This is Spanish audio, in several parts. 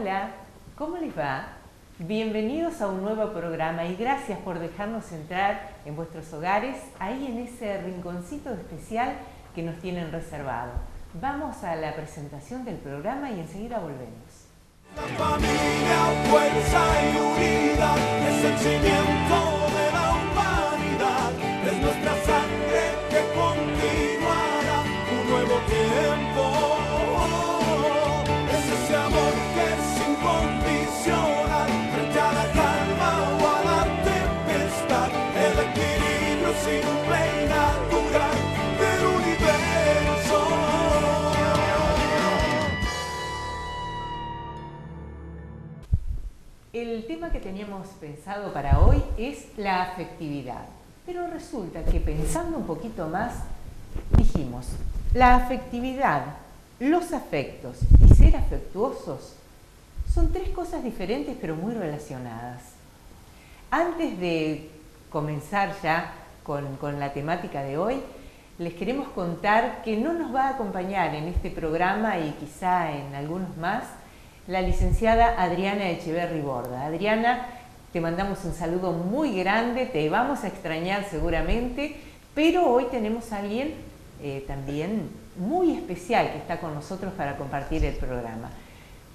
Hola, ¿cómo les va? Bienvenidos a un nuevo programa y gracias por dejarnos entrar en vuestros hogares, ahí en ese rinconcito especial que nos tienen reservado. Vamos a la presentación del programa y enseguida volvemos. La familia, fuerza y unidad es el cimiento de la humanidad, es nuestra sangre que continuará un nuevo tiempo. Es ese amor que es incondicional frente a la calma o a la tempestad, el equilibrio simple y natural del universo. El tema que teníamos pensado para hoy es la afectividad, pero resulta que pensando un poquito más, dijimos, la afectividad, los afectos y ser afectuosos son tres cosas diferentes pero muy relacionadas. Antes de comenzar ya con la temática de hoy, les queremos contar que no nos va a acompañar en este programa y quizá en algunos más, la licenciada Adriana Echeverri Borda. Adriana, te mandamos un saludo muy grande, te vamos a extrañar seguramente, pero hoy tenemos a alguien también muy especial que está con nosotros para compartir el programa.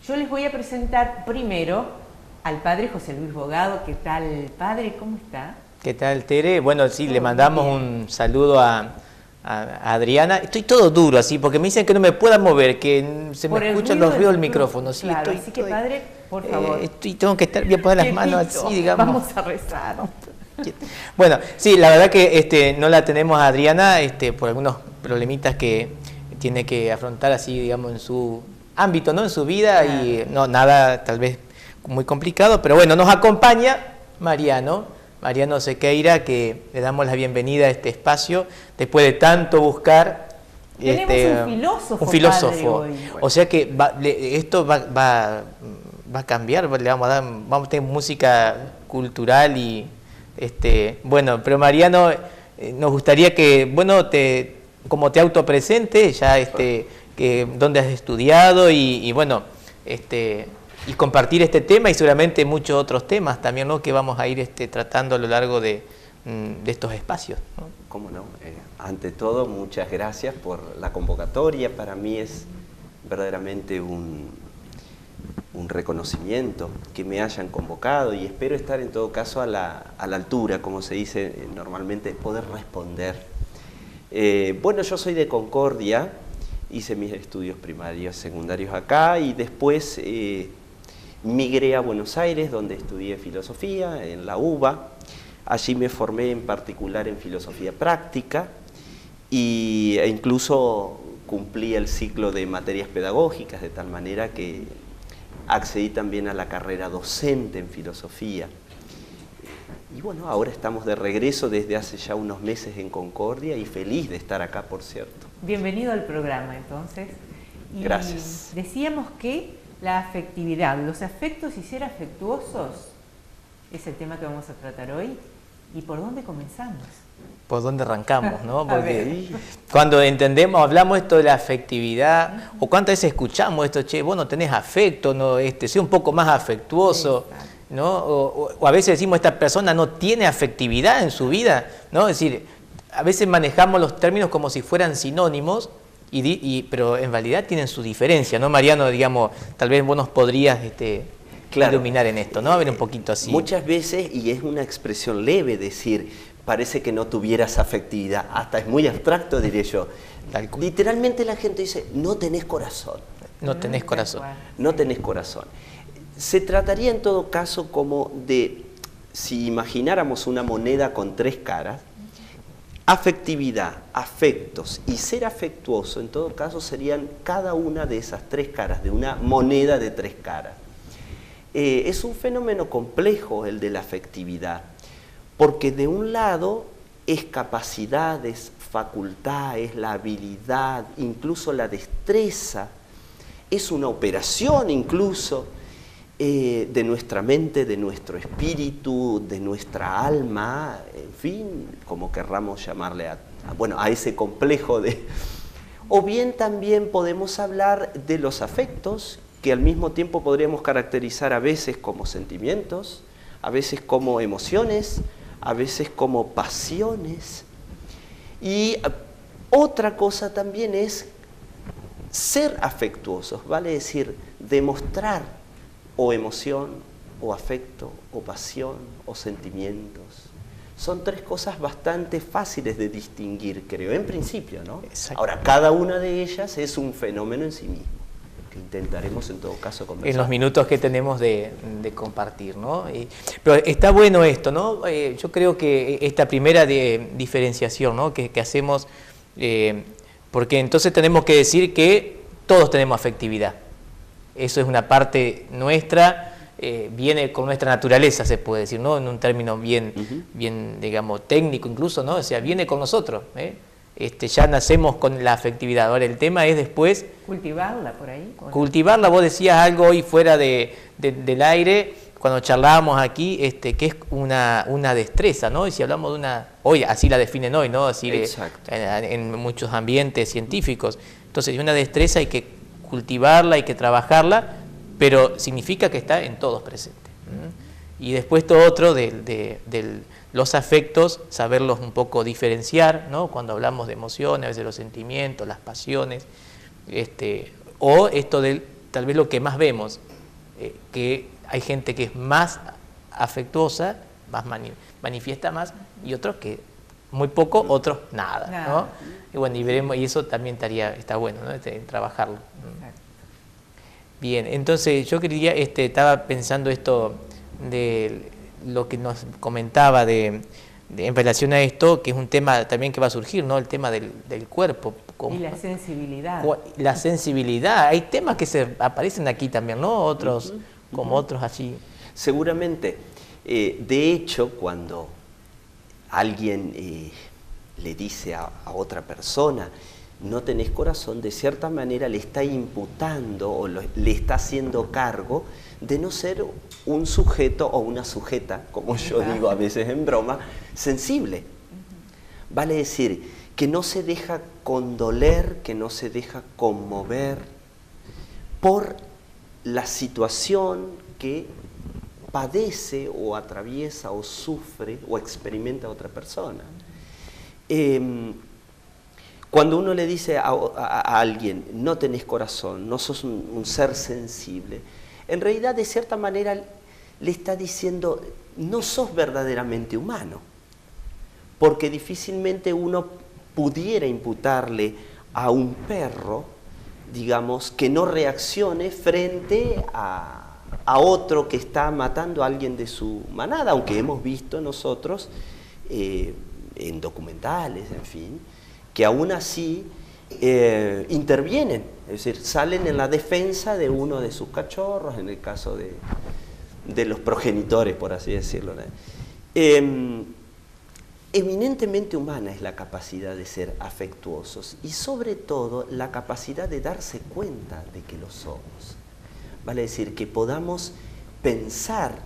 Yo les voy a presentar primero al padre José Luis Bogado. ¿Qué tal, padre? ¿Cómo está? ¿Qué tal, Tere? Bueno, sí, le mandamos un saludo a Adriana. Estoy todo duro así, porque me dicen que no me pueda mover, que se me escuchan los ruidos del micrófono. Sí, claro, así que padre, por favor. Tengo que estar, voy a poner las manos así, digamos. Vamos a rezar. Bueno, sí, la verdad que no la tenemos a Adriana por algunos problemitas que tiene que afrontar así, digamos, en su ámbito, ¿no? En su vida, claro. Y no, nada tal vez muy complicado, pero bueno, nos acompaña Mariano Sequeira, que le damos la bienvenida a este espacio, después de tanto buscar. Tenemos un filósofo. Hoy. O sea que esto va a cambiar, le vamos a tener música cultural y bueno, pero Mariano, nos gustaría que, bueno, como te autopresentes, ya que dónde has estudiado y bueno, y compartir este tema y seguramente muchos otros temas también, ¿no? Que vamos a ir tratando a lo largo de estos espacios, ¿no? Cómo no. Ante todo, muchas gracias por la convocatoria. Para mí es verdaderamente un reconocimiento que me hayan convocado y espero estar en todo caso a la altura, como se dice normalmente, poder responder. Bueno, yo soy de Concordia, hice mis estudios primarios, secundarios acá y después migré a Buenos Aires, donde estudié filosofía en la UBA. Allí me formé en particular en filosofía práctica e incluso cumplí el ciclo de materias pedagógicas, de tal manera que accedí también a la carrera docente en filosofía. Y bueno, ahora estamos de regreso desde hace ya unos meses en Concordia y feliz de estar acá, por cierto. Bienvenido al programa, entonces. Y gracias. Decíamos que la afectividad, los afectos y ser afectuosos es el tema que vamos a tratar hoy. ¿Y por dónde comenzamos? ¿Por dónde arrancamos, no? Porque cuando hablamos esto de la afectividad, o cuántas veces escuchamos esto, che, vos no tenés afecto, no, sé un poco más afectuoso, ¿no? O a veces decimos, esta persona no tiene afectividad en su vida, ¿no? Es decir, a veces manejamos los términos como si fueran sinónimos, pero en realidad tienen su diferencia, ¿no, Mariano? Digamos, tal vez vos nos podrías claro, iluminar en esto, ¿no? A ver un poquito así. Muchas veces, y es una expresión leve decir, parece que no tuvieras afectividad, hasta es muy abstracto, diré yo. Literalmente la gente dice, no tenés corazón. No tenés corazón. No tenés corazón. Se trataría en todo caso como de, si imagináramos una moneda con tres caras, afectividad, afectos y ser afectuoso, en todo caso serían cada una de esas tres caras, de una moneda de tres caras. Es un fenómeno complejo el de la afectividad, porque de un lado es capacidad, es facultad, es la habilidad, incluso la destreza, es una operación incluso de nuestra mente, de nuestro espíritu, de nuestra alma, en fin, como querramos llamarle a ese complejo de... O bien también podemos hablar de los afectos, que al mismo tiempo podríamos caracterizar a veces como sentimientos, a veces como emociones, a veces como pasiones. Y otra cosa también es ser afectuosos, vale decir, demostrar o emoción, o afecto, o pasión, o sentimientos. Son tres cosas bastante fáciles de distinguir, creo, en principio, ¿no? Exacto. Ahora, cada una de ellas es un fenómeno en sí mismo, que intentaremos en todo caso conversar. En los minutos que tenemos de compartir, ¿no? Pero está bueno esto, ¿no? Yo creo que esta primera diferenciación, ¿no? que hacemos, porque entonces tenemos que decir que todos tenemos afectividad. Eso es una parte nuestra, viene con nuestra naturaleza, se puede decir, ¿no? En un término bien, bien, digamos, técnico incluso, ¿no? O sea, viene con nosotros, ya nacemos con la afectividad. Ahora el tema es después cultivarla por ahí. Cultivarla. Vos decías algo hoy fuera del aire, cuando charlábamos aquí, que es una destreza, ¿no? Y si hablamos de hoy así la definen hoy, ¿no? Así en muchos ambientes científicos. Entonces, una destreza hay que cultivarla, hay que trabajarla, pero significa que está en todos presentes. Y después todo otro de los afectos, saberlos un poco diferenciar, ¿no? Cuando hablamos de emociones, a veces los sentimientos, las pasiones, o esto de tal vez lo que más vemos, que hay gente que es más afectuosa, más manifiesta más, y otros que muy poco, otros nada. ¿No? Y bueno, y veremos, y eso también está bueno, ¿no? Trabajarlo. Exacto. Bien, entonces yo quería, estaba pensando esto de lo que nos comentaba en relación a esto, que es un tema también que va a surgir, ¿no? El tema del cuerpo. Y la sensibilidad. La sensibilidad. Hay temas que aparecen aquí también, ¿no? Otros, como otros allí. Seguramente. De hecho, cuando alguien le dice a otra persona, no tenés corazón, de cierta manera le está imputando o le está haciendo cargo de no ser un sujeto o una sujeta, como yo digo a veces en broma, sensible. Vale decir, que no se deja condoler, que no se deja conmover por la situación que padece o atraviesa o sufre o experimenta otra persona. Cuando uno le dice a alguien, no tenés corazón, no sos un ser sensible, en realidad de cierta manera le está diciendo, no sos verdaderamente humano, porque difícilmente uno pudiera imputarle a un perro, digamos, que no reaccione frente a otro que está matando a alguien de su manada, aunque hemos visto nosotros en documentales, en fin, que aún así intervienen, es decir, salen en la defensa de uno de sus cachorros, en el caso de los progenitores, por así decirlo, ¿no? Eminentemente humana es la capacidad de ser afectuosos y sobre todo la capacidad de darse cuenta de que lo somos. Vale decir, que podamos pensar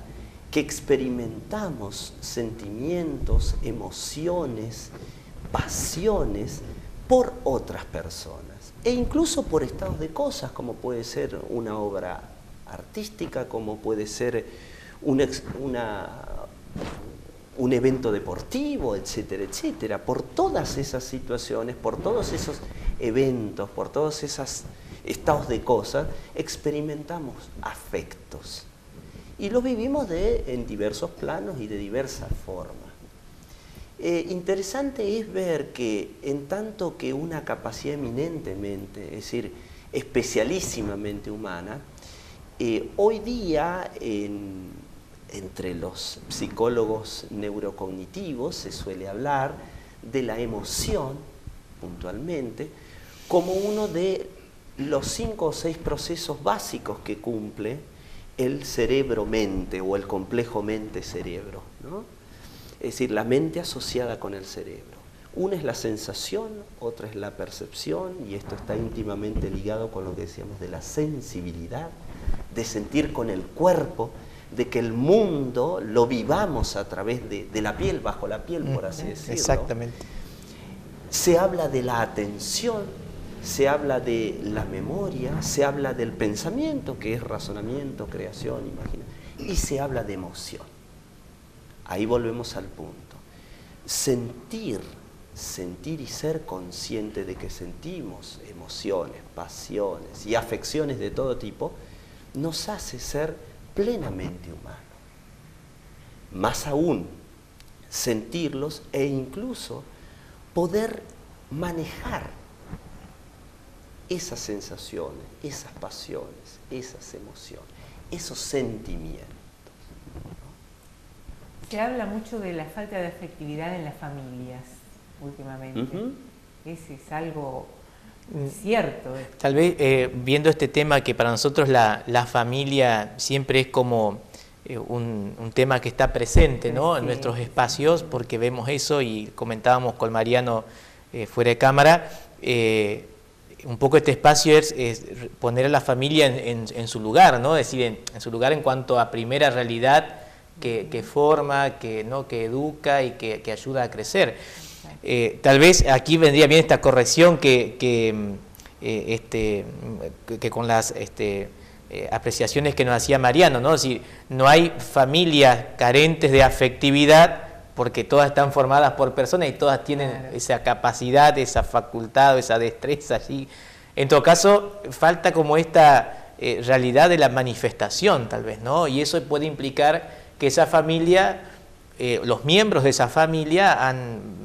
que experimentamos sentimientos, emociones, pasiones por otras personas e incluso por estados de cosas, como puede ser una obra artística, como puede ser un evento deportivo, etcétera, etcétera. Por todas esas situaciones, por todos esos eventos, por todos esos estados de cosas, experimentamos afectos y los vivimos en diversos planos y de diversas formas. Interesante es ver que en tanto que una capacidad eminentemente, es decir, especialísimamente humana, hoy día entre los psicólogos neurocognitivos se suele hablar de la emoción, puntualmente, como uno de los 5 o 6 procesos básicos que cumple el cerebro-mente o el complejo mente-cerebro, ¿no? Es decir, la mente asociada con el cerebro. Una es la sensación, otra es la percepción, y esto está íntimamente ligado con lo que decíamos de la sensibilidad, de sentir con el cuerpo, de que el mundo lo vivamos a través de la piel, bajo la piel, por así decirlo. Exactamente. Se habla de la atención, se habla de la memoria, se habla del pensamiento, que es razonamiento, creación, imaginación, y se habla de emoción. Ahí volvemos al punto. Sentir y ser consciente de que sentimos emociones, pasiones y afecciones de todo tipo, nos hace ser plenamente humanos. Más aún, sentirlos e incluso poder manejar esas sensaciones, esas pasiones, esas emociones, esos sentimientos. Se habla mucho de la falta de afectividad en las familias últimamente. Ese es algo cierto. Tal vez viendo este tema que para nosotros la familia siempre es como un tema que está presente, ¿no? En nuestros espacios, porque vemos eso y comentábamos con Mariano fuera de cámara, un poco este espacio es poner a la familia en su lugar, ¿no? Es decir, en su lugar en cuanto a primera realidad que forma, que educa y que ayuda a crecer. Tal vez aquí vendría bien esta corrección que con las apreciaciones que nos hacía Mariano, ¿no? Es decir, no hay familias carentes de afectividad porque todas están formadas por personas y todas tienen esa capacidad, esa facultad, esa destreza allí. En todo caso, falta como esta realidad de la manifestación, tal vez, ¿no? Y eso puede implicar que esa familia, los miembros de esa familia han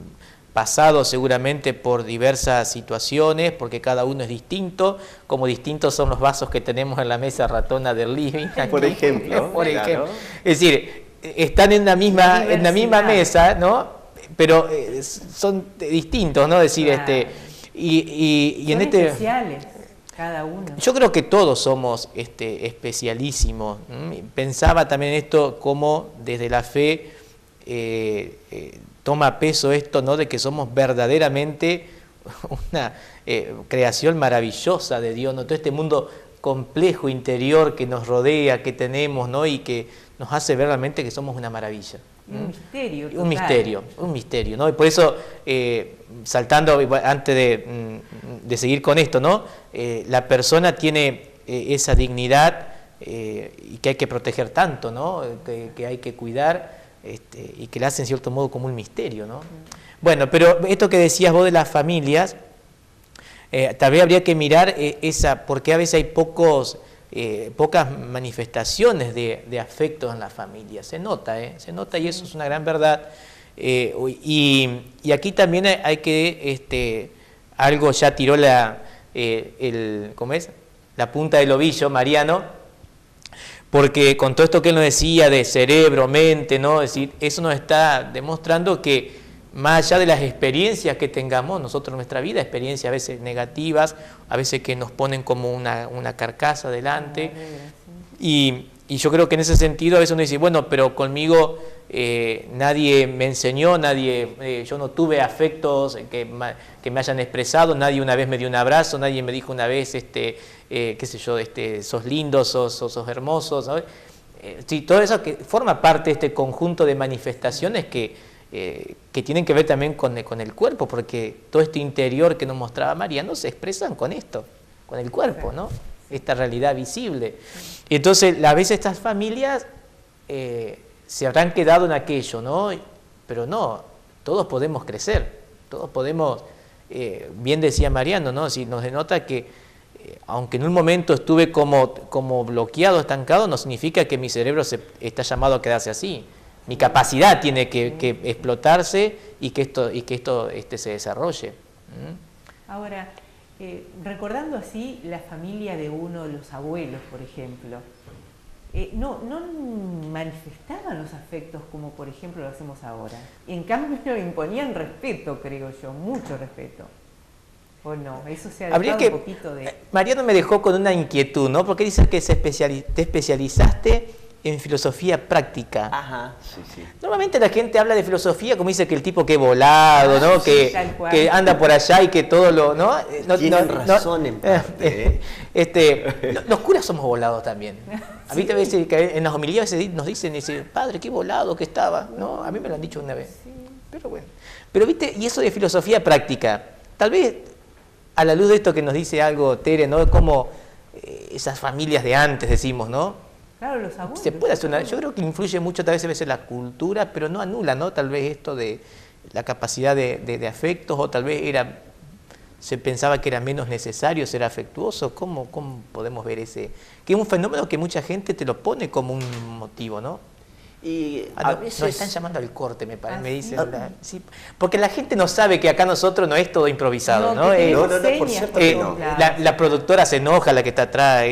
pasado seguramente por diversas situaciones, porque cada uno es distinto, como distintos son los vasos que tenemos en la mesa ratona del living. Por ejemplo. Por ejemplo. Es decir, están en la misma mesa, ¿no? Pero son distintos, ¿no? Es decir, y en este especiales cada uno. Yo creo que todos somos especialísimos. Pensaba también esto como desde la fe toma peso esto, ¿no? De que somos verdaderamente una creación maravillosa de Dios, ¿no? Todo este mundo complejo interior que nos rodea, que tenemos, ¿no? Y que nos hace ver realmente que somos una maravilla. Un misterio. Un misterio, ¿no? Y por eso, saltando, antes de seguir con esto, ¿no? La persona tiene esa dignidad y que hay que proteger tanto, ¿no? Que hay que cuidar y que la hace en cierto modo como un misterio, ¿no? Bueno, pero esto que decías vos de las familias, tal vez habría que mirar porque a veces hay pocas manifestaciones de afecto en la familia. Se nota y eso es una gran verdad. Y aquí también hay que, algo ya tiró ¿cómo es? La punta del ovillo, Mariano, porque con todo esto que él nos decía de cerebro, mente, ¿no? Es decir, eso nos está demostrando que más allá de las experiencias que tengamos nosotros en nuestra vida, experiencias a veces negativas, a veces que nos ponen como una carcasa delante, y yo creo que en ese sentido a veces uno dice, bueno, pero conmigo nadie me enseñó, yo no tuve afectos que me hayan expresado, nadie una vez me dio un abrazo, nadie me dijo una vez, qué sé yo, sos lindo, sos hermoso, ¿sabes? Sí, todo eso que forma parte de este conjunto de manifestaciones que tienen que ver también con el cuerpo, porque todo este interior que nos mostraba Mariano se expresan con esto, con el cuerpo, ¿no? Esta realidad visible. Y entonces, a veces estas familias se habrán quedado en aquello, ¿no? Pero no, todos podemos crecer, todos podemos, bien decía Mariano, ¿no? Si nos denota que aunque en un momento estuve como bloqueado, estancado, no significa que mi cerebro está llamado a quedarse así. Mi capacidad tiene que explotarse y que esto se desarrolle. Ahora, recordando así la familia de uno, los abuelos, por ejemplo, no manifestaban los afectos como por ejemplo lo hacemos ahora. En cambio imponían respeto, creo yo, mucho respeto. ¿O no? Eso se ha dejado un poquito de... Mariano me dejó con una inquietud, ¿no? Porque dice que te especializaste en filosofía práctica. Ajá, sí. Normalmente la gente habla de filosofía como dice que el tipo que volado, ¿no? Sí, que anda por allá y que todo lo... ¿no? Tienen razón en parte. Los curas somos volados también. A mí a veces en las homilías nos dicen, padre, qué volado que estaba. ¿No? A mí me lo han dicho una vez. Sí. Pero bueno. Pero viste, y eso de filosofía práctica, tal vez a la luz de esto que nos dice algo Tere, ¿no? Como esas familias de antes, decimos, ¿no? Claro, los abuelos. Se puede hacer yo creo que influye mucho tal vez a veces la cultura, pero no anula, ¿no? Tal vez esto de la capacidad de afectos, o tal vez se pensaba que era menos necesario ser afectuoso. ¿Cómo podemos ver ese? Que es un fenómeno que mucha gente te lo pone como un motivo, ¿no? Y a veces nos están llamando al corte, me parece, me dicen. Sí, porque la gente no sabe que acá nosotros no es todo improvisado, ¿no? No, por cierto que no. La productora se enoja, la que está atrás,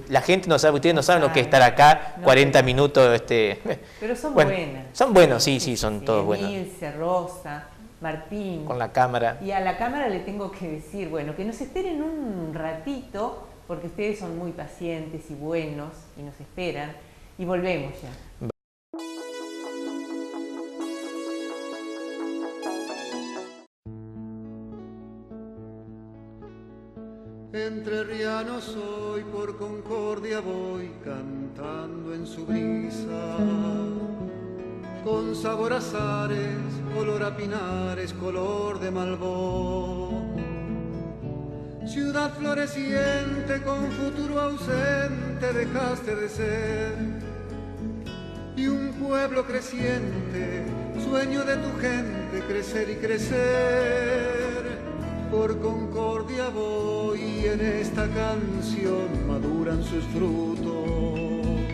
la gente no sabe, ustedes no saben lo que es estar acá 40 minutos. Pero son buenas. Son buenos, sí, son todos buenos. Emilce, Rosa, Martín. Con la cámara. Y a la cámara le tengo que decir, bueno, que nos esperen un ratito, porque ustedes son muy pacientes y buenos, y nos esperan, y volvemos ya. Entrerriano soy, por Concordia voy, cantando en su brisa, con sabor a azares, olor a pinares, color de Malbón. Ciudad floreciente, con futuro ausente, dejaste de ser, y un pueblo creciente, sueño de tu gente, crecer y crecer. Por Concordia voy y en esta canción maduran sus frutos,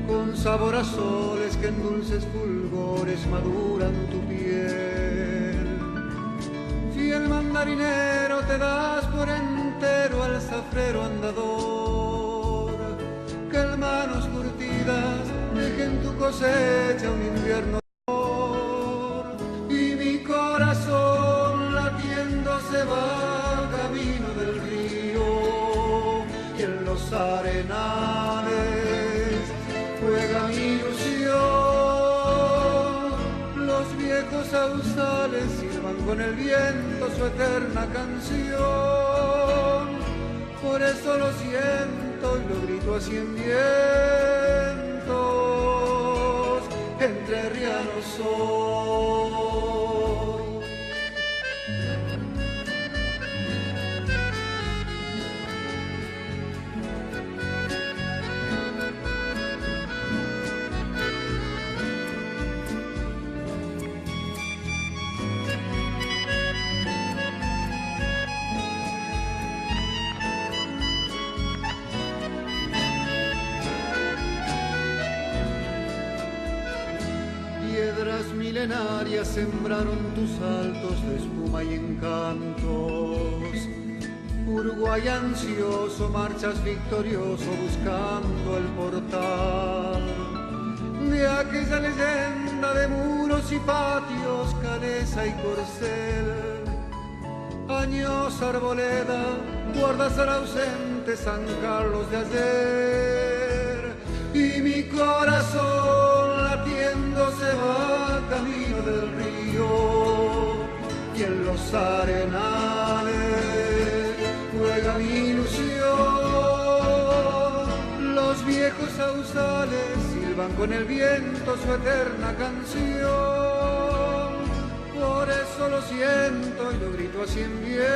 con sabor a soles que en dulces fulgores maduran tu piel. Fiel mandarinero, te das por entero al zafrero andador, que en manos curtidas dejen tu cosecha un invierno. Y mi corazón latiendo se va camino del río, y en los arenales juega mi ilusión. Los viejos sausales silban con el viento su eterna canción. Por eso lo siento y lo grito a cien vientos, entrerriano soy. Piedras milenarias sembraron tus altos de espuma y encantos. Uruguay ansioso, marchas victorioso buscando el portal de aquella leyenda de muros y patios, Canesa y Corcel. Años Arboleda, guardas al ausente San Carlos de ayer, y mi corazón latiendo se va camino del río, y en los arenales juega mi ilusión. Los viejos sausales silban con el viento su eterna canción. Por eso lo siento y lo grito a cien vientos,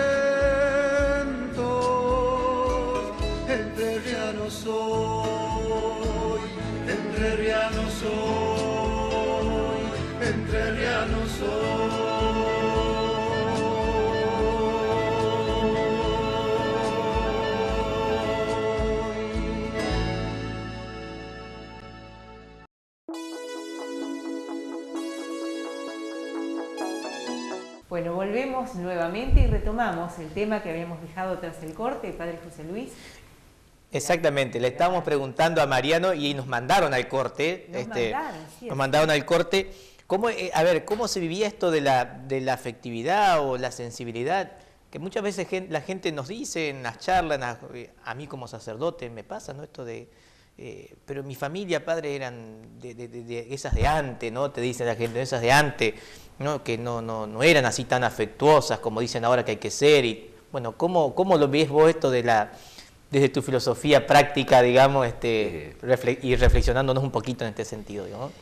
entrerriano soy, entrerriano soy, entrerriano soy. Bueno, volvemos nuevamente y retomamos el tema que habíamos dejado tras el corte, Padre José Luis. Exactamente, le estábamos preguntando a Mariano y nos mandaron al corte. Nos mandaron al corte. ¿Cómo, a ver, ¿cómo se vivía esto de la afectividad o la sensibilidad? Que muchas veces la gente nos dice en las charlas, a mí como sacerdote me pasa, ¿no? Esto de... pero mi familia, padre, eran de esas de antes, ¿no? Te dicen la gente, esas de antes, ¿no? Que no eran así tan afectuosas como dicen ahora que hay que ser. Y bueno, ¿cómo lo ves vos esto desde tu filosofía práctica, digamos, y reflexionándonos un poquito en este sentido, digamos?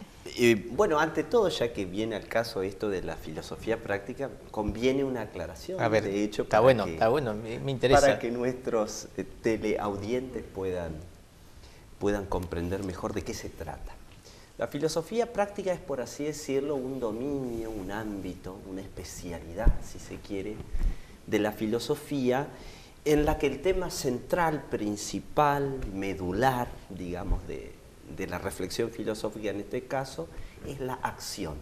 Bueno, ante todo, ya que viene al caso esto de la filosofía práctica, conviene una aclaración. A ver, de hecho, está bueno, me interesa. Para que nuestros teleaudientes puedan comprender mejor de qué se trata. La filosofía práctica es, por así decirlo, un dominio, un ámbito, una especialidad, si se quiere, de la filosofía, en la que el tema central, principal, medular, digamos, de la reflexión filosófica en este caso, es la acción.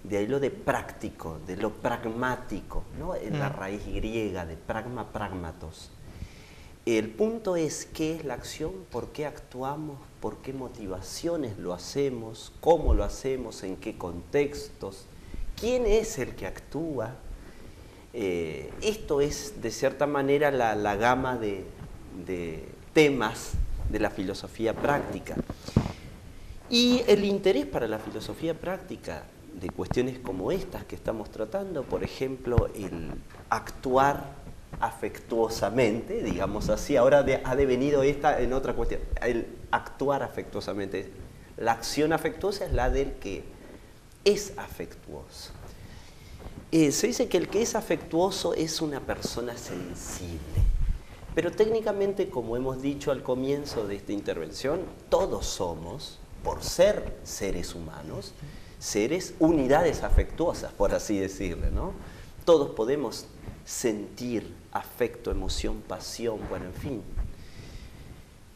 De ahí lo de práctico, de lo pragmático, ¿no? En la raíz griega de pragma, pragmatos. El punto es qué es la acción, por qué actuamos, por qué motivaciones lo hacemos, cómo lo hacemos, en qué contextos, quién es el que actúa. Esto es, de cierta manera, la gama de temas de la filosofía práctica. Y el interés para la filosofía práctica de cuestiones como estas que estamos tratando, por ejemplo, el actuar afectuosamente, digamos así, ahora ha devenido esta en otra cuestión, el actuar afectuosamente. La acción afectuosa es la del que es afectuoso. Se dice que el que es afectuoso es una persona sensible, pero técnicamente, como hemos dicho al comienzo de esta intervención, todos somos, por ser seres humanos, seres unidades afectuosas, por así decirlo, ¿no? Todos podemos sentir afecto, emoción, pasión, bueno, en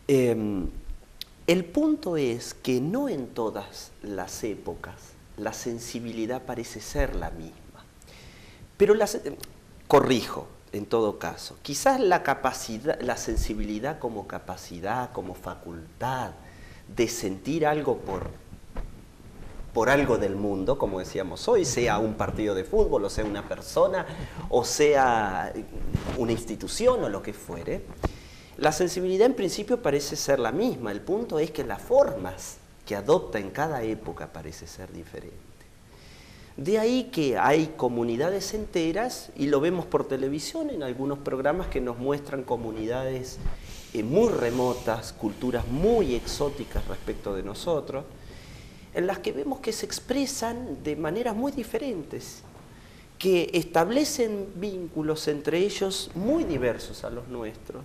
fin. El punto es que no en todas las épocas la sensibilidad parece ser la misma. Pero corrijo, en todo caso, quizás la capacidad, la sensibilidad como capacidad, como facultad de sentir algo por algo del mundo, como decíamos hoy, sea un partido de fútbol, o sea una persona, o sea una institución, o lo que fuere, la sensibilidad en principio parece ser la misma. El punto es que las formas que adopta en cada época parece ser diferente. De ahí que hay comunidades enteras, y lo vemos por televisión en algunos programas que nos muestran comunidades muy remotas, culturas muy exóticas respecto de nosotros, en las que vemos que se expresan de maneras muy diferentes, que establecen vínculos entre ellos muy diversos a los nuestros,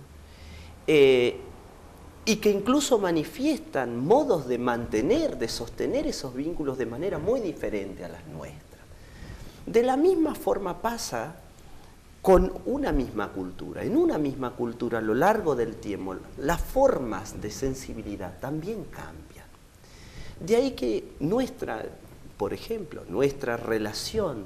y que incluso manifiestan modos de mantener, de sostener esos vínculos de manera muy diferente a las nuestras. De la misma forma pasa con una misma cultura. En una misma cultura, a lo largo del tiempo, las formas de sensibilidad también cambian. De ahí que por ejemplo, nuestra relación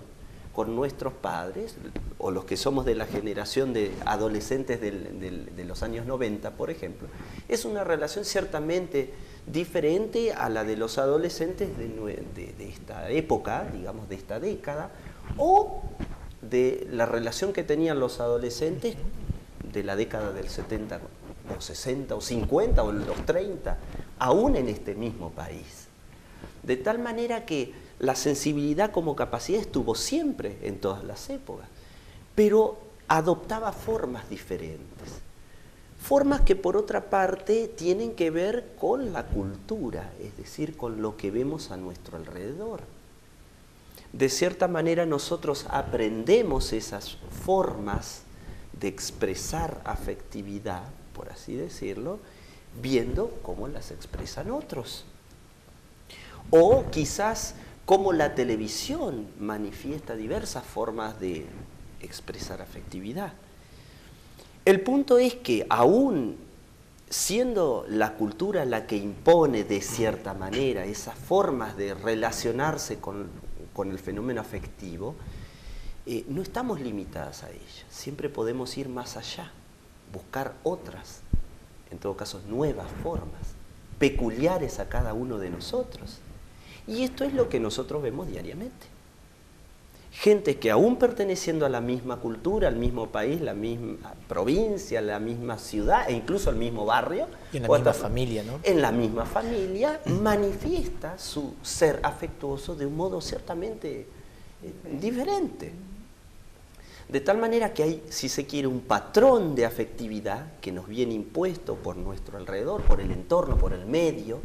con nuestros padres, o los que somos de la generación de adolescentes de los años 90, por ejemplo, es una relación ciertamente diferente a la de los adolescentes de esta época, digamos, de esta década, o de la relación que tenían los adolescentes de la década del 70, o 60, o 50, o los 30, aún en este mismo país. De tal manera que la sensibilidad como capacidad estuvo siempre en todas las épocas, pero adoptaba formas diferentes. Formas que, por otra parte, tienen que ver con la cultura, es decir, con lo que vemos a nuestro alrededor. De cierta manera, nosotros aprendemos esas formas de expresar afectividad, por así decirlo, viendo cómo las expresan otros. O quizás cómo la televisión manifiesta diversas formas de expresar afectividad. El punto es que aún siendo la cultura la que impone de cierta manera esas formas de relacionarse con el fenómeno afectivo, no estamos limitadas a ella. Siempre podemos ir más allá, buscar otras, en todo caso nuevas formas, peculiares a cada uno de nosotros. Y esto es lo que nosotros vemos diariamente. Gente que aún perteneciendo a la misma cultura, al mismo país, la misma provincia, la misma ciudad e incluso al mismo barrio. Y en la misma familia, ¿no? En la misma familia manifiesta su ser afectuoso de un modo ciertamente diferente. De tal manera que hay, si se quiere, un patrón de afectividad que nos viene impuesto por nuestro alrededor, por el entorno, por el medio,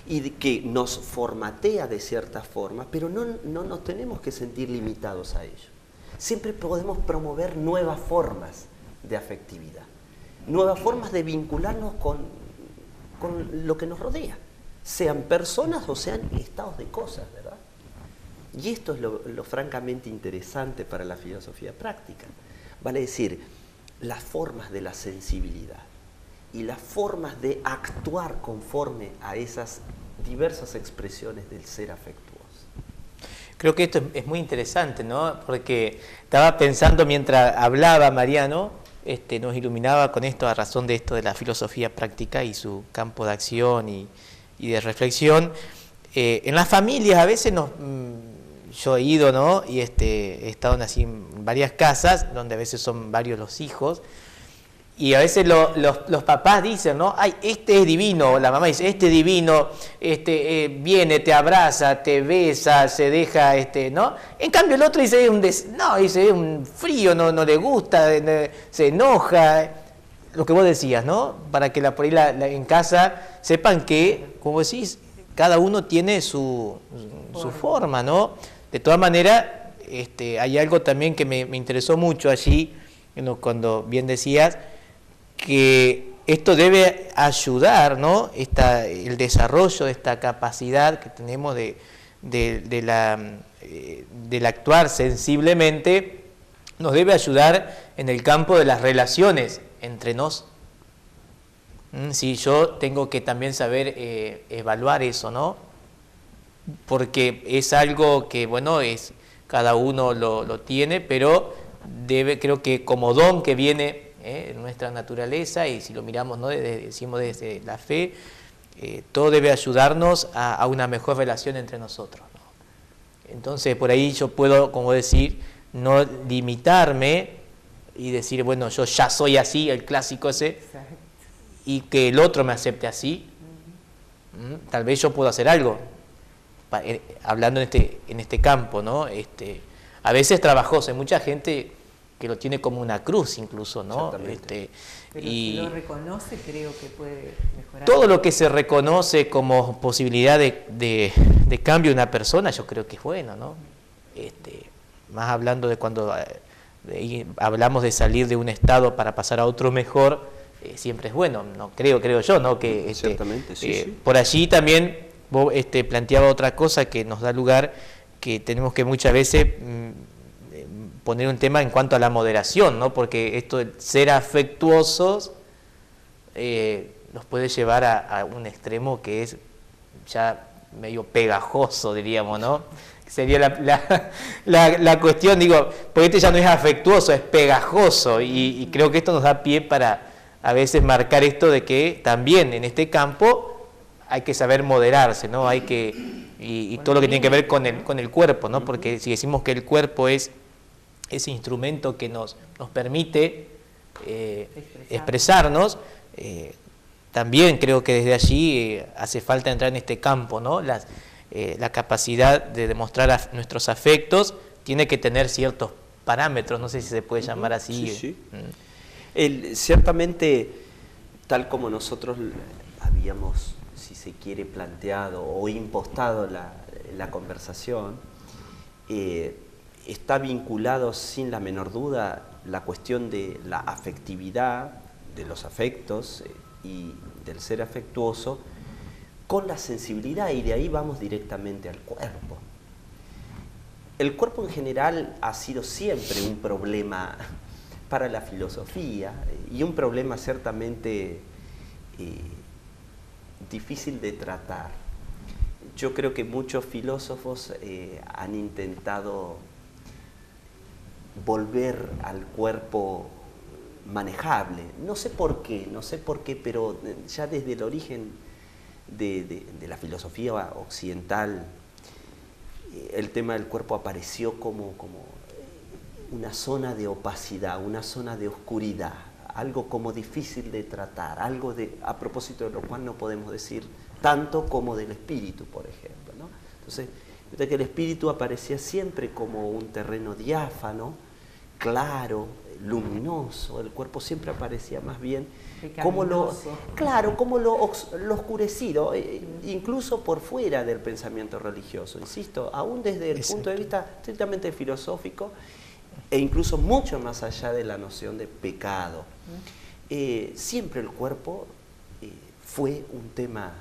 y que nos formatea de cierta forma, pero no nos tenemos que sentir limitados a ello. Siempre podemos promover nuevas formas de afectividad, nuevas formas de vincularnos con lo que nos rodea, sean personas o sean estados de cosas, ¿verdad? Y esto es lo francamente interesante para la filosofía práctica, vale decir, las formas de la sensibilidad y las formas de actuar conforme a esas diversas expresiones del ser afectuoso. Creo que esto es muy interesante, ¿no? Porque estaba pensando mientras hablaba Mariano, nos iluminaba con esto a razón de esto de la filosofía práctica y su campo de acción y de reflexión. En las familias a veces yo he ido, ¿no? Y he estado así en varias casas donde a veces son varios los hijos. Y a veces los papás dicen, ¿no? Ay, este es divino, la mamá dice, este es divino, viene, te abraza, te besa, se deja, ¿no? En cambio el otro dice, dice, es un frío, no le gusta, se enoja. Lo que vos decías, ¿no? Para que por ahí en casa sepan que, como decís, cada uno tiene su forma, ¿no? De todas maneras, hay algo también que me interesó mucho allí, cuando bien decías, que esto debe ayudar, ¿no? El desarrollo de esta capacidad que tenemos del actuar sensiblemente, nos debe ayudar en el campo de las relaciones entre nos. Sí, yo tengo que también saber evaluar eso, ¿no? Porque es algo que, bueno, cada uno lo tiene, pero creo que como don que viene en nuestra naturaleza, y si lo miramos, ¿no? Decimos desde la fe, todo debe ayudarnos a una mejor relación entre nosotros, ¿no? Entonces, por ahí yo puedo, como decir, no limitarme y decir, bueno, yo ya soy así, el clásico ese, exacto, y que el otro me acepte así. Tal vez yo puedo hacer algo, hablando en este campo, ¿no? A veces es trabajoso, hay mucha gente que lo tiene como una cruz incluso, ¿no? Pero si lo reconoce, creo que puede mejorar. Todo lo que se reconoce como posibilidad de cambio de una persona, yo creo que es bueno, ¿no? Más hablando de cuando hablamos de salir de un estado para pasar a otro mejor, siempre es bueno, ¿no? Creo yo, ¿no? Que ciertamente, sí. Por allí también vos planteaba otra cosa que nos da lugar, que tenemos que muchas veces poner un tema en cuanto a la moderación, ¿no? Porque esto de ser afectuosos nos puede llevar a un extremo que es ya medio pegajoso, diríamos, ¿no? Sería la cuestión, digo, porque este ya no es afectuoso, es pegajoso, y creo que esto nos da pie para a veces marcar esto de que también en este campo hay que saber moderarse, ¿no? Hay que, y todo lo que tiene que ver con el cuerpo, ¿no? Porque si decimos que el cuerpo es ese instrumento que nos permite expresarnos, también creo que desde allí hace falta entrar en este campo, ¿no? La capacidad de demostrar nuestros afectos tiene que tener ciertos parámetros, no sé si se puede llamar así. Sí. Ciertamente, tal como nosotros habíamos, si se quiere, planteado o impostado la conversación, está vinculado sin la menor duda la cuestión de la afectividad, de los afectos y del ser afectuoso con la sensibilidad, y de ahí vamos directamente al cuerpo. El cuerpo en general ha sido siempre un problema para la filosofía y un problema ciertamente difícil de tratar. Yo creo que muchos filósofos han intentado volver al cuerpo manejable. No sé por qué, pero ya desde el origen de la filosofía occidental, el tema del cuerpo apareció como una zona de opacidad, una zona de oscuridad, algo como difícil de tratar, algo a propósito de lo cual no podemos decir tanto como del espíritu, por ejemplo, ¿no? Entonces, que el espíritu aparecía siempre como un terreno diáfano, claro, luminoso, el cuerpo siempre aparecía más bien como como lo oscurecido, incluso por fuera del pensamiento religioso, insisto, aún desde el punto de vista estrictamente filosófico e incluso mucho más allá de la noción de pecado. Siempre el cuerpo fue un tema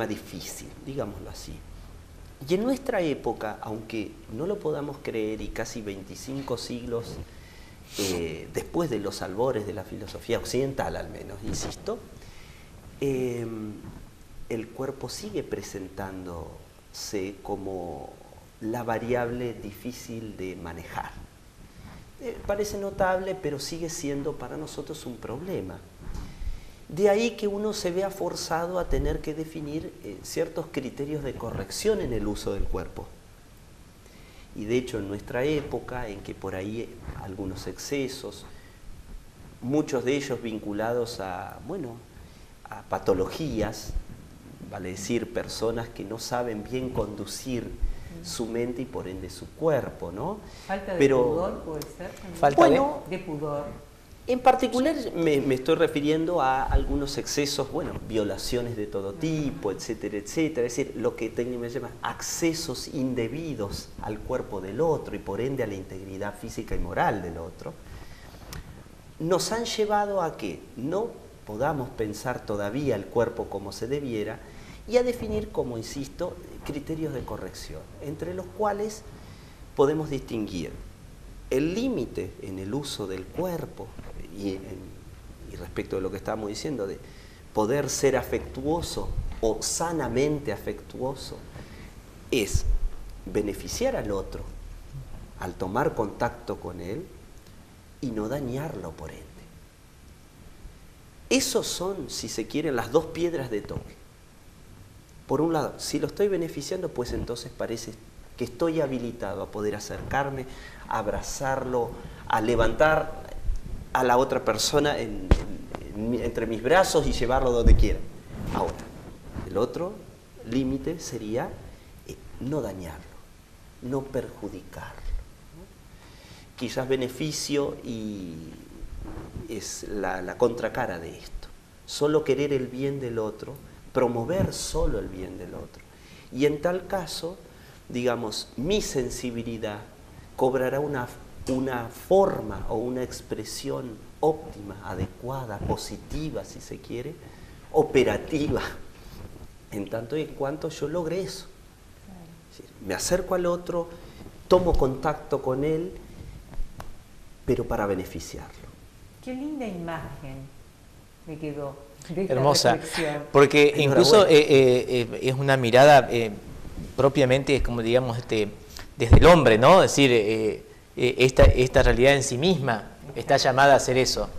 difícil, digámoslo así. Y en nuestra época, aunque no lo podamos creer y casi 25 siglos después de los albores de la filosofía occidental al menos, insisto, el cuerpo sigue presentándose como la variable difícil de manejar. Parece notable, pero sigue siendo para nosotros un problema. De ahí que uno se vea forzado a tener que definir ciertos criterios de corrección en el uso del cuerpo. Y de hecho en nuestra época, en que por ahí algunos excesos, muchos de ellos vinculados a patologías, vale decir, personas que no saben bien conducir su mente y por ende su cuerpo, ¿no? Falta de pudor puede ser también. Falta de pudor. En particular me estoy refiriendo a algunos excesos, violaciones de todo tipo, etcétera, etcétera. Es decir, lo que técnicamente se llama accesos indebidos al cuerpo del otro y por ende a la integridad física y moral del otro, nos han llevado a que no podamos pensar todavía el cuerpo como se debiera y a definir, como insisto, criterios de corrección, entre los cuales podemos distinguir el límite en el uso del cuerpo y respecto de lo que estábamos diciendo, de poder ser afectuoso o sanamente afectuoso, es beneficiar al otro al tomar contacto con él y no dañarlo por ende. Esos son, si se quieren, las dos piedras de toque. Por un lado, si lo estoy beneficiando, pues entonces parece que estoy habilitado a poder acercarme, a abrazarlo, a levantar a la otra persona entre mis brazos y llevarlo donde quiera. Ahora, el otro límite sería no dañarlo, no perjudicarlo, ¿no? Quizás beneficio y es la contracara de esto. Solo querer el bien del otro, promover solo el bien del otro. Y en tal caso, digamos, mi sensibilidad cobrará una forma o una expresión óptima, adecuada, positiva, si se quiere, operativa, en tanto y en cuanto yo logre eso. Es decir, me acerco al otro, tomo contacto con él, pero para beneficiarlo. Qué linda imagen me quedó de esta hermosa, reflexión. porque incluso es una mirada propiamente, como digamos, desde el hombre, ¿no? Es decir, esta realidad en sí misma está llamada a hacer eso,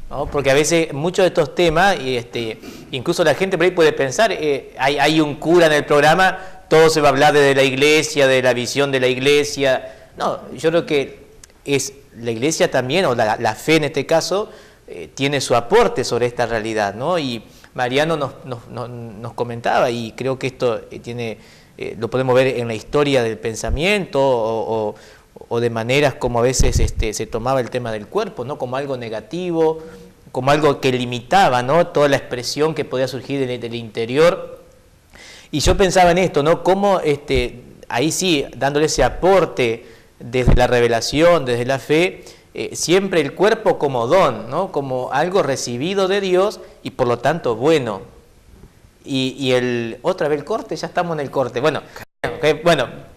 ¿no? Porque a veces muchos de estos temas, incluso la gente por ahí puede pensar, hay un cura en el programa, todo se va a hablar de la iglesia, de la visión de la iglesia. No, yo creo que es la iglesia también, o la fe en este caso, tiene su aporte sobre esta realidad, ¿no? Y Mariano nos comentaba, y creo que esto lo podemos ver en la historia del pensamiento o de maneras como a veces se tomaba el tema del cuerpo, ¿no? Como algo negativo, como algo que limitaba, ¿no? Toda la expresión que podía surgir del interior. Y yo pensaba en esto, ¿no? Cómo ahí sí, dándole ese aporte desde la revelación, desde la fe, siempre el cuerpo como don, ¿no? Como algo recibido de Dios y por lo tanto bueno. Y otra vez el corte, ya estamos en el corte. Bueno,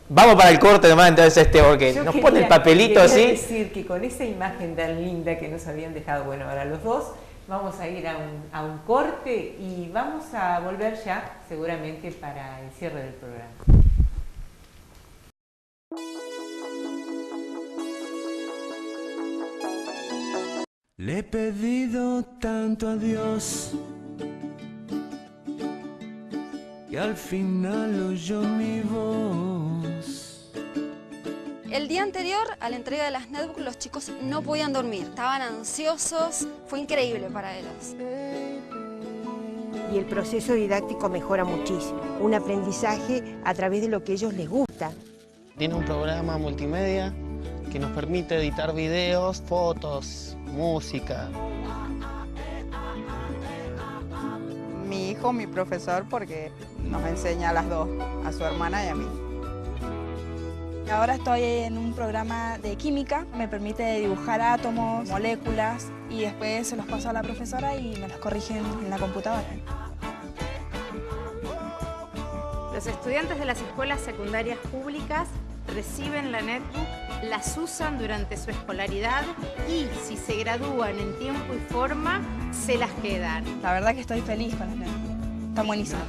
vamos para el corte nomás, entonces porque nos pone el papelito así. Quería decir que con esa imagen tan linda que nos habían dejado, ahora los dos, vamos a ir a un corte y vamos a volver ya seguramente para el cierre del programa. Le he pedido tanto a Dios que al final oyó mi voz. El día anterior a la entrega de las netbooks los chicos no podían dormir, estaban ansiosos, fue increíble para ellos. Y el proceso didáctico mejora muchísimo, un aprendizaje a través de lo que a ellos les gusta. Tiene un programa multimedia que nos permite editar videos, fotos, música. Mi hijo, mi profesor, porque nos enseña a las dos, a su hermana y a mí. Ahora estoy en un programa de química, me permite dibujar átomos, moléculas y después se los paso a la profesora y me los corrigen en la computadora. Los estudiantes de las escuelas secundarias públicas reciben la netbook, las usan durante su escolaridad y si se gradúan en tiempo y forma, se las quedan. La verdad que estoy feliz con las netbooks, están buenísimas.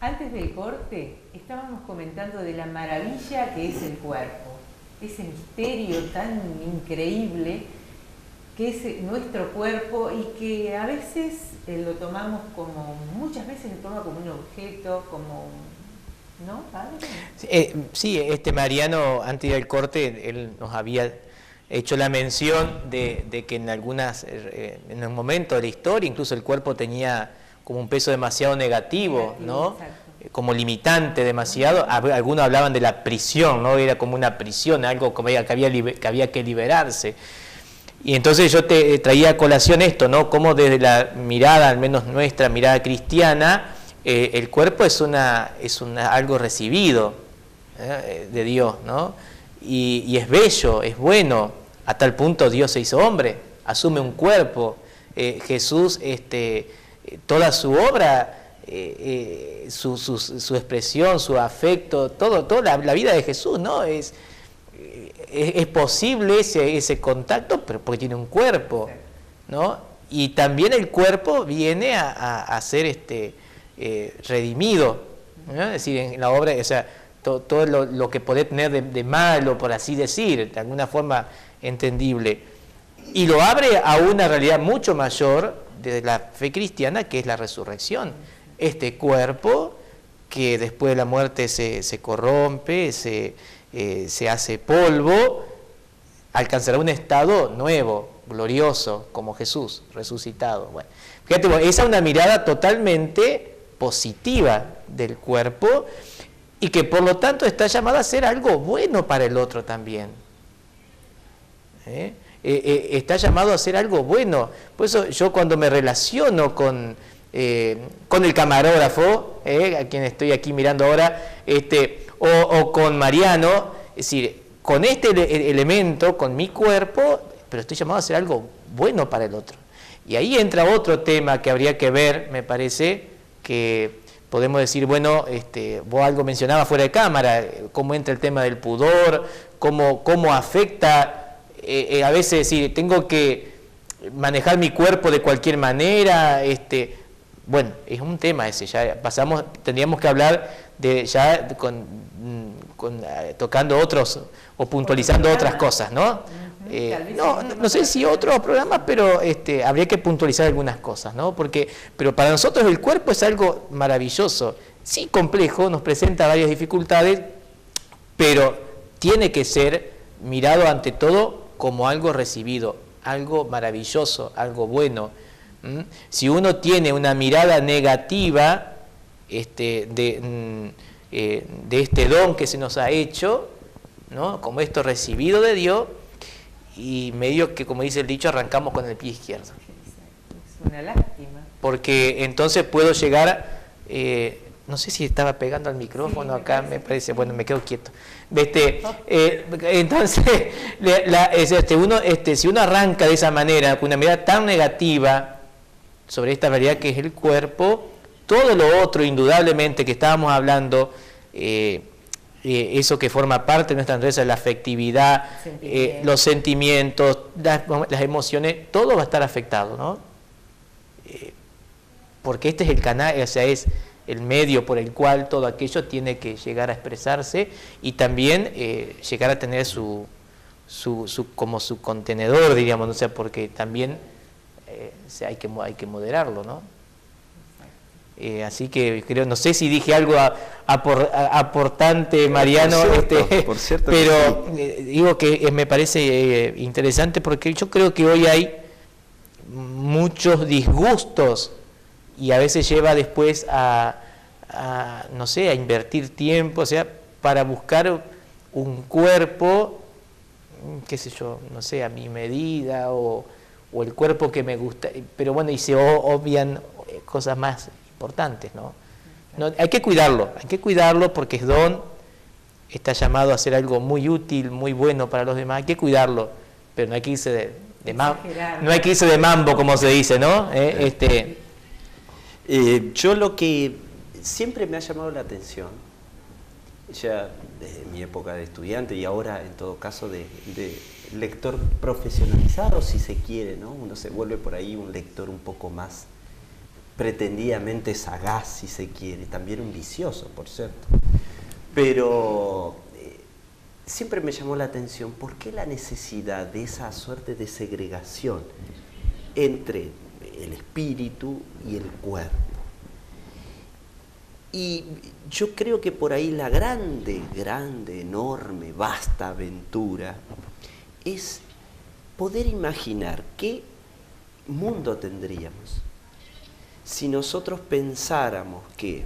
Antes del corte estábamos comentando de la maravilla que es el cuerpo, ese misterio tan increíble que es nuestro cuerpo y que a veces lo tomamos como, muchas veces lo toma como un objeto, como, ¿no, padre? Sí, Mariano, antes del corte, él nos había hecho la mención de que en un momento de la historia, incluso el cuerpo tenía como un peso demasiado negativo, ¿no? Como limitante demasiado. Algunos hablaban de la prisión, ¿no? Era como una prisión, algo que había que liberarse. Y entonces yo te traía a colación esto, ¿no? Como desde la mirada, al menos nuestra mirada cristiana, el cuerpo es algo recibido de Dios, ¿no? Y es bello, es bueno. A tal punto Dios se hizo hombre, asume un cuerpo. Jesús, toda su obra, su expresión, su afecto, toda la vida de Jesús, ¿no? Es posible ese contacto, pero porque tiene un cuerpo, ¿no? Y también el cuerpo viene a ser redimido, ¿no? Es decir, en la obra, o sea, todo lo que puede tener de malo, por así decir, de alguna forma entendible, y lo abre a una realidad mucho mayor de la fe cristiana, que es la resurrección. Este cuerpo que después de la muerte se corrompe, se hace polvo, alcanzará un estado nuevo, glorioso, como Jesús, resucitado. Bueno, fíjate, esa es una mirada totalmente positiva del cuerpo y que por lo tanto está llamada a ser algo bueno para el otro también. Está llamado a ser algo bueno. Por eso yo cuando me relaciono con el camarógrafo, a quien estoy aquí mirando ahora, o con Mariano, es decir, con este elemento, con mi cuerpo, pero estoy llamado a hacer algo bueno para el otro. Y ahí entra otro tema que habría que ver, me parece, que podemos decir, bueno, vos algo mencionabas fuera de cámara, cómo entra el tema del pudor, cómo afecta, a veces decir, tengo que manejar mi cuerpo de cualquier manera, bueno, es un tema ese, ya tendríamos que hablar tocando otros o puntualizando otras cosas, ¿no? No sé si otros programas, pero habría que puntualizar algunas cosas, ¿no? Pero para nosotros el cuerpo es algo maravilloso, sí complejo, nos presenta varias dificultades, pero tiene que ser mirado ante todo como algo recibido, algo maravilloso, algo bueno. Si uno tiene una mirada negativa de este don que se nos ha hecho, ¿no? Como esto recibido de Dios, y medio que, como dice el dicho, arrancamos con el pie izquierdo. Es una lástima. Porque entonces puedo llegar, no sé si estaba pegando al micrófono, sí, acá me parece, bueno, me quedo quieto. Entonces, si uno arranca de esa manera, con una mirada tan negativa sobre esta realidad que es el cuerpo, todo lo otro, indudablemente, que estábamos hablando, eso que forma parte de nuestra naturaleza, la afectividad, los sentimientos, las emociones, todo va a estar afectado, ¿no? Porque este es el canal, o sea, es el medio por el cual todo aquello tiene que llegar a expresarse y también llegar a tener como su contenedor, diríamos, ¿no? O sea, porque también hay que moderarlo, ¿no? Así que creo, no sé si dije algo aportante, Mariano, por cierto pero sí. Digo que me parece interesante porque yo creo que hoy hay muchos disgustos y a veces lleva después no sé, a invertir tiempo, o sea, para buscar un cuerpo, qué sé yo, no sé, a mi medida o el cuerpo que me gusta, pero bueno, y se obvian cosas más importantes, ¿no? Hay que cuidarlo porque es don, está llamado a hacer algo muy útil, muy bueno para los demás, hay que cuidarlo, pero no hay que irse no hay que irse de mambo, como se dice, ¿no? Yo lo que siempre me ha llamado la atención, ya desde mi época de estudiante y ahora en todo caso de lector profesionalizado, si se quiere, ¿no? Uno se vuelve por ahí un lector un poco más pretendidamente sagaz, si se quiere, también un vicioso, por cierto. Pero siempre me llamó la atención por qué la necesidad de esa suerte de segregación entre el espíritu y el cuerpo. Y yo creo que por ahí la grande, enorme, vasta aventura es poder imaginar qué mundo tendríamos si nosotros pensáramos que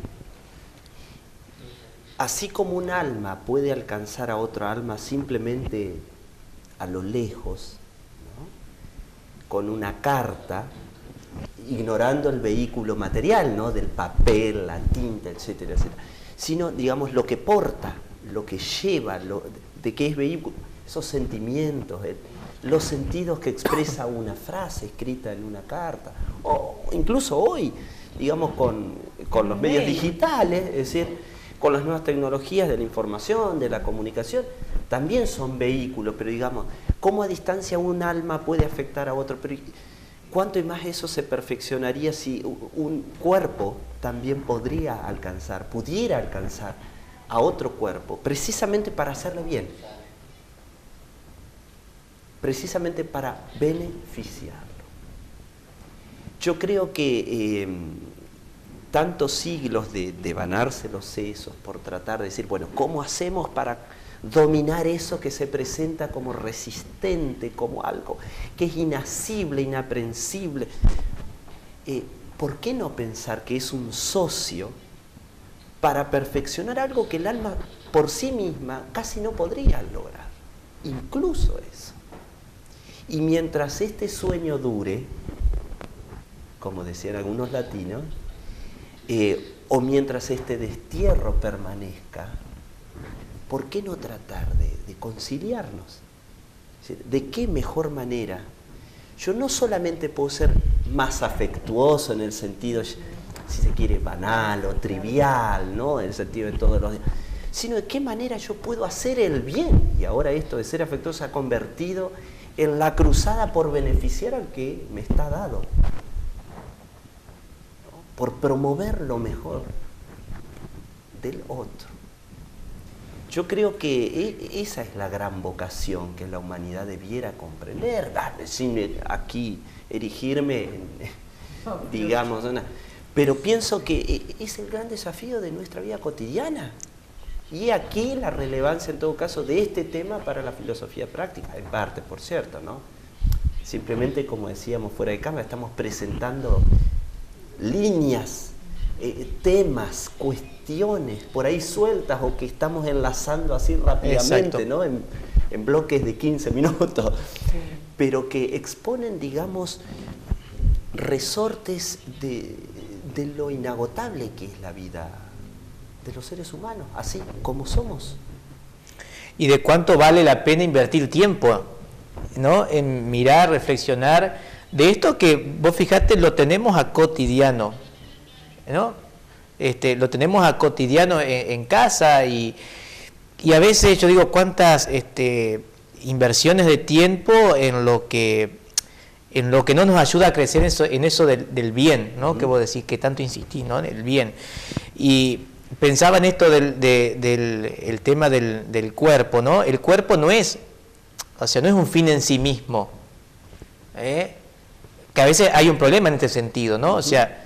así como un alma puede alcanzar a otra alma simplemente a lo lejos, ¿no? Con una carta, ignorando el vehículo material, ¿no? Del papel, la tinta, etcétera, etcétera, sino, digamos, lo que porta, lo que lleva, de qué es vehículo, esos sentimientos, los sentidos que expresa una frase escrita en una carta, o incluso hoy, digamos, con los medios digitales, es decir, con las nuevas tecnologías de la información, de la comunicación, también son vehículos, pero digamos, ¿cómo a distancia un alma puede afectar a otro? Pero ¿cuánto y más eso se perfeccionaría si un cuerpo también pudiera alcanzar a otro cuerpo, precisamente para hacerle bien? Precisamente para beneficiarlo. Yo creo que tantos siglos de devanarse los sesos por tratar de decir, bueno, ¿cómo hacemos para dominar eso que se presenta como resistente, como algo que es inasible, inaprensible? ¿Por qué no pensar que es un socio para perfeccionar algo que el alma por sí misma casi no podría lograr? Incluso eso. Y mientras este sueño dure, como decían algunos latinos, o mientras este destierro permanezca, ¿por qué no tratar de conciliarnos? ¿De qué mejor manera? Yo no solamente puedo ser más afectuoso en el sentido, si se quiere, banal o trivial, ¿no? En el sentido de todos los días, sino de qué manera yo puedo hacer el bien. Y ahora esto de ser afectuoso se ha convertido en la cruzada por beneficiar al que me está dado, ¿no? Por promover lo mejor del otro. Yo creo que esa es la gran vocación que la humanidad debiera comprender, sin aquí erigirme, digamos, pero pienso que es el gran desafío de nuestra vida cotidiana. Y aquí la relevancia, en todo caso, de este tema para la filosofía práctica, en parte, por cierto, ¿no? Simplemente, como decíamos fuera de cámara, estamos presentando líneas, temas, cuestiones por ahí sueltas o que estamos enlazando así rápidamente, ¿no? En bloques de 15 minutos, sí. Pero que exponen, digamos, resortes de lo inagotable que es la vida de los seres humanos, así como somos. Y de cuánto vale la pena invertir tiempo, ¿no? En mirar, reflexionar de esto que vos fijate, lo tenemos a cotidiano, ¿no? Lo tenemos a cotidiano en casa y a veces yo digo cuántas inversiones de tiempo en lo que no nos ayuda a crecer en eso del bien, ¿no? Que vos decís, que tanto insistís, ¿no? En el bien. Y pensaba en esto del tema del cuerpo, ¿no? El cuerpo no es un fin en sí mismo, que a veces hay un problema en este sentido, ¿no? O sea,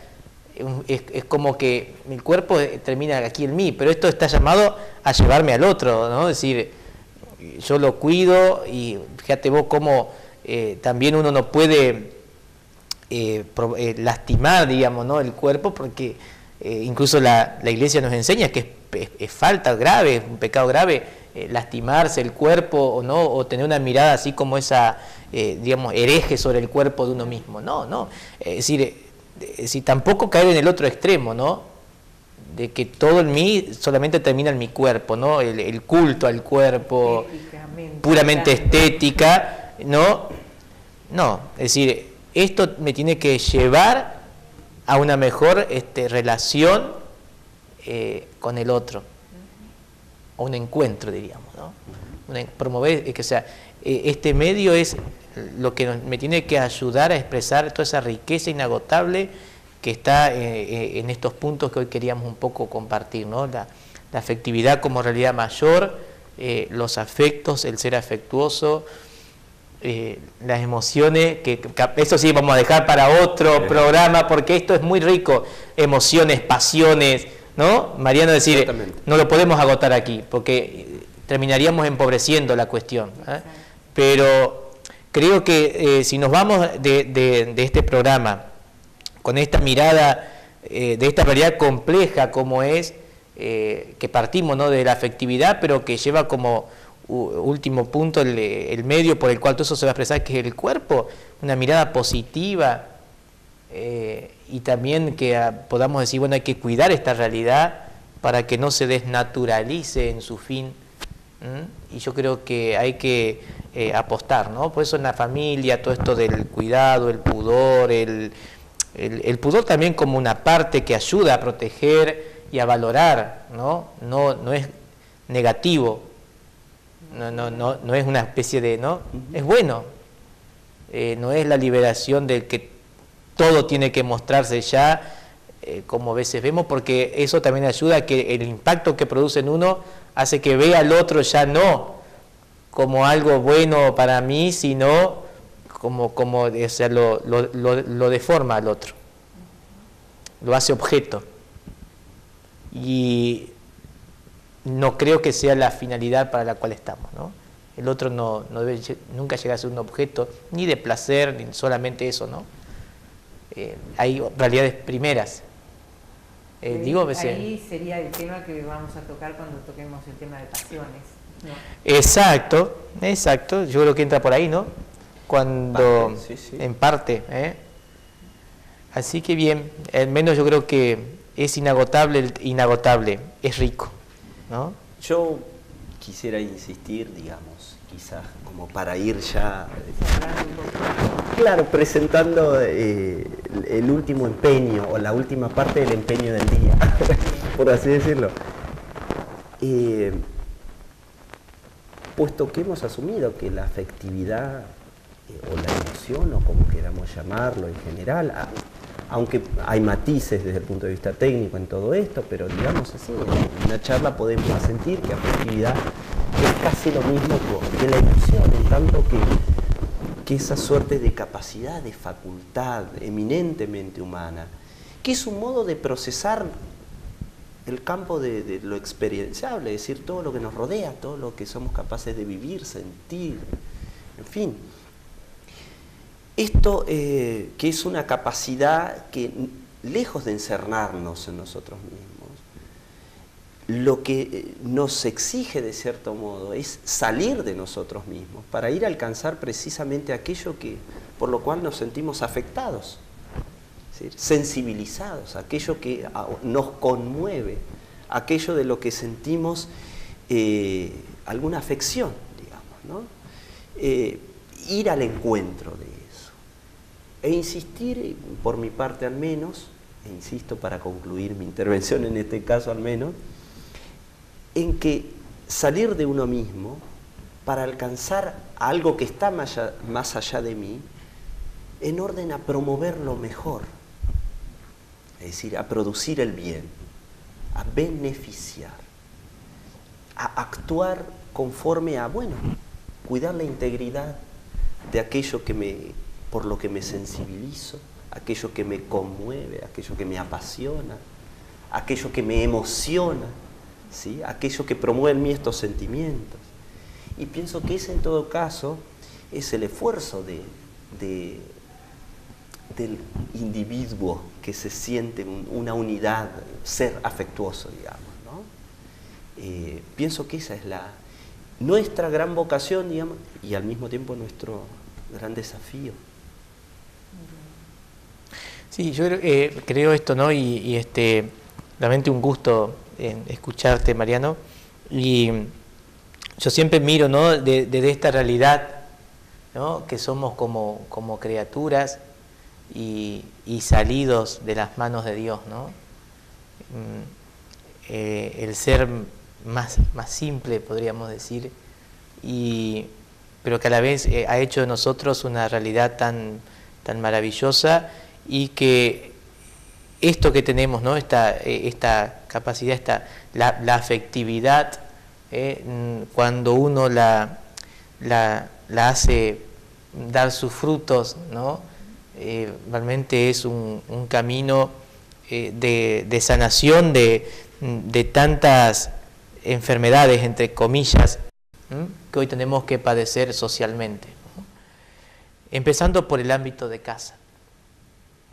es como que el cuerpo termina aquí en mí, pero esto está llamado a llevarme al otro, ¿no? Es decir, yo lo cuido y fíjate vos cómo también uno no puede lastimar, digamos, ¿no? el cuerpo, porque incluso la Iglesia nos enseña que es falta grave, es un pecado grave lastimarse el cuerpo o no, o tener una mirada así como esa, digamos, hereje sobre el cuerpo de uno mismo. No, es decir, tampoco caer en el otro extremo, ¿no? De que todo en mí solamente termina en mi cuerpo, ¿no? El culto al cuerpo, puramente estética, ¿no? No, es decir, esto me tiene que llevar a una mejor relación con el otro, a un encuentro, diríamos, ¿no? Promover, que, o sea, este medio es lo que me tiene que ayudar a expresar toda esa riqueza inagotable que está en estos puntos que hoy queríamos un poco compartir, ¿no? La afectividad como realidad mayor, los afectos, el ser afectuoso, las emociones, que eso sí vamos a dejar para otro programa, porque esto es muy rico, emociones, pasiones, ¿no? Mariano, decir, no lo podemos agotar aquí, porque terminaríamos empobreciendo la cuestión, ¿eh? Pero creo que si nos vamos de este programa con esta mirada de esta realidad compleja como es, que partimos, ¿no? de la afectividad, pero que lleva como último punto el medio por el cual todo eso se va a expresar, que es el cuerpo, una mirada positiva, y también que podamos decir, bueno, hay que cuidar esta realidad para que no se desnaturalice en su fin. Y yo creo que hay que apostar, ¿no? Por eso en la familia, todo esto del cuidado, el pudor, el pudor también como una parte que ayuda a proteger y a valorar, ¿no? No es negativo, no es una especie de, ¿no? Es bueno, no es la liberación de que todo tiene que mostrarse ya, como a veces vemos, porque eso también ayuda a que el impacto que produce en uno hace que vea al otro ya no como algo bueno para mí, sino como o sea, lo deforma al otro, lo hace objeto. Y no creo que sea la finalidad para la cual estamos, ¿no? El otro no debe nunca llegar a ser un objeto ni de placer, ni solamente eso, ¿no? Hay realidades primeras. Ahí sería el tema que vamos a tocar cuando toquemos el tema de pasiones, ¿no? Exacto, yo creo que entra por ahí, ¿no? Cuando, sí. en parte, Así que bien, al menos yo creo que es inagotable, es rico, ¿no? Yo quisiera insistir, digamos, quizás como para ir ya, claro, presentando el último empeño o la última parte del empeño del día, por así decirlo. Puesto que hemos asumido que la afectividad o la emoción, o como queramos llamarlo en general, aunque hay matices desde el punto de vista técnico en todo esto, pero digamos así, en una charla podemos sentir que afectividad es casi lo mismo que la emoción, en tanto que esa suerte de capacidad, de facultad eminentemente humana, que es un modo de procesar el campo de lo experienciable, es decir, todo lo que nos rodea, todo lo que somos capaces de vivir, sentir, en fin. Esto que es una capacidad que, lejos de encernarnos en nosotros mismos, lo que nos exige de cierto modo es salir de nosotros mismos para ir a alcanzar precisamente aquello por lo cual nos sentimos afectados, es decir, sensibilizados, aquello que nos conmueve, aquello de lo que sentimos alguna afección, digamos, ¿no? Ir al encuentro de eso. E insistir, por mi parte al menos, e insisto para concluir mi intervención en este caso al menos, en que salir de uno mismo para alcanzar algo que está más allá de mí, en orden a promover lo mejor, es decir, a producir el bien, a beneficiar, a actuar conforme a, cuidar la integridad de aquello por lo que me sensibilizo, aquello que me conmueve, aquello que me apasiona, aquello que me emociona, ¿sí? Aquello que promueve en mí estos sentimientos. Y pienso que ese en todo caso es el esfuerzo del individuo que se siente una unidad, ser afectuoso, digamos, ¿no? Pienso que esa es nuestra gran vocación, digamos, y al mismo tiempo nuestro gran desafío. Sí, yo creo esto, ¿no? Y realmente un gusto escucharte, Mariano. Y yo siempre miro, ¿no? Desde esta realidad, ¿no? Que somos como criaturas y salidos de las manos de Dios, ¿no? El ser más simple, podríamos decir, pero que a la vez ha hecho de nosotros una realidad tan maravillosa, y que esto que tenemos, ¿no? Esta capacidad, la afectividad, cuando uno la hace dar sus frutos, ¿no? Realmente es un camino de sanación de tantas enfermedades, entre comillas, que hoy tenemos que padecer socialmente, ¿no? Empezando por el ámbito de casa.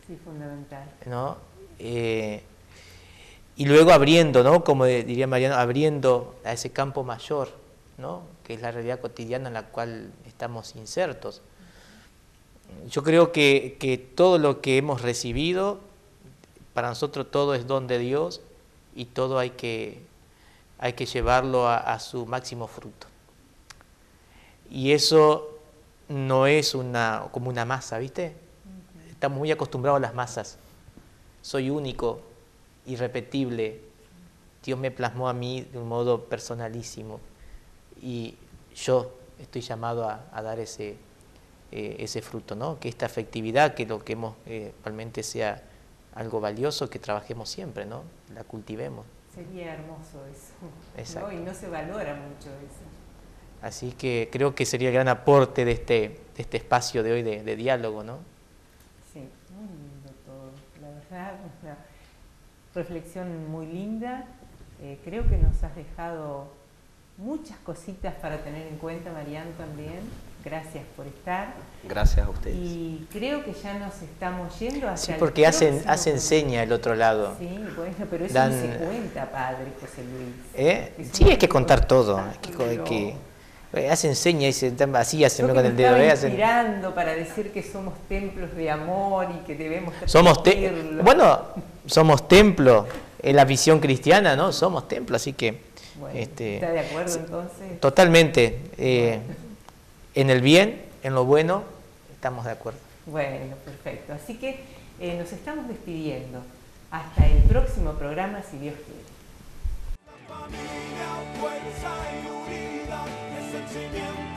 Sí, fundamental. ¿No? Y luego abriendo, ¿no? Como diría Mariano, abriendo a ese campo mayor, ¿no? Que es la realidad cotidiana en la cual estamos insertos. Yo creo que todo lo que hemos recibido, para nosotros todo es don de Dios, y todo hay que llevarlo a su máximo fruto. Y eso no es como una masa, ¿viste? Estamos muy acostumbrados a las masas. Soy único, irrepetible. Dios me plasmó a mí de un modo personalísimo. Y yo estoy llamado a dar ese fruto, ¿no? Que esta afectividad, que lo que hemos realmente sea algo valioso, que trabajemos siempre, ¿no? La cultivemos. Sería hermoso eso. Exacto. ¿No? Y no se valora mucho eso. Así que creo que sería el gran aporte de este espacio de hoy de diálogo, ¿no? Sí, muy lindo todo. La verdad, una reflexión muy linda. Creo que nos has dejado muchas cositas para tener en cuenta, Mariano, también. Gracias por estar. Gracias a ustedes. Y creo que ya nos estamos yendo hacia sí, porque hacen seña el otro lado. Sí, bueno, pero eso no se cuenta, padre José Luis. Sí, hay que contar todo. Hacen seña y así hacen con el dedo. Inspirando para decir que somos templos de amor y que debemos transmitirlo. Somos templo, en la visión cristiana, ¿no? Somos templo, así que... Bueno, ¿está de acuerdo entonces? Totalmente. En el bien, en lo bueno, estamos de acuerdo. Bueno, perfecto. Así que nos estamos despidiendo. Hasta el próximo programa, si Dios quiere. Familia, fuerza y unidad es el cimiento.